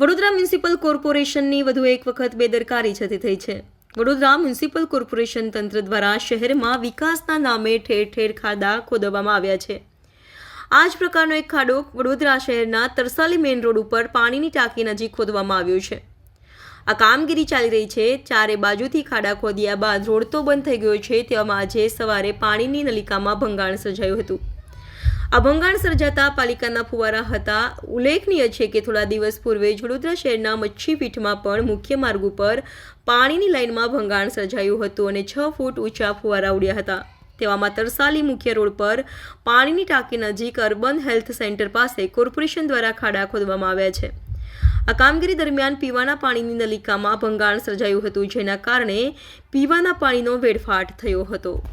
Vadodara municipal કોર્પોરેશનની વધુ એક વખત બેદરકારી છતી થઈ છે। વડોદરા મ્યુનિસિપલ કોર્પોરેશન તંત્ર દ્વારા શહેરમાં વિકાસના નામે ઠેર ઠેર ખાડા ખોદવામાં આવ્યા છે। આ જ પ્રકારનો એક ખાડો વડોદરા શહેરના તરસાલી મેઇન રોડ ઉપર પાણીની ટાંકી નજીક ખોદવામાં આવ્યો છે। આ કામગીરી ચાલી રહી છે, ચારે બાજુથી ખાડા ખોદ્યા બાદ રોડ તો બંધ થઈ ગયો છે, તેવામાં આજે સવારે પાણીની નલિકામાં ભંગાણ સર્જાયું હતું। આ ભંગાણ સર્જાતા પાલિકાના ફુવારા હતા। ઉલ્લેખનીય છે કે થોડા દિવસ પૂર્વે જ વડોદરા શહેરના મચ્છીપીઠમાં પણ મુખ્ય માર્ગ ઉપર પાણીની લાઇનમાં ભંગાણ સર્જાયું હતું અને 6 ફૂટ ઊંચા ફુવારા ઉડ્યા હતા। તેવામાં તરસાલી મુખ્ય રોડ પર પાણીની ટાંકી નજીક અર્બન હેલ્થ સેન્ટર પાસે કોર્પોરેશન દ્વારા ખાડા ખોદવામાં આવ્યા છે। આ કામગીરી દરમિયાન પીવાના પાણીની નલિકામાં ભંગાણ સર્જાયું હતું, જેના કારણે પીવાના પાણીનો વેડફાટ થયો હતો।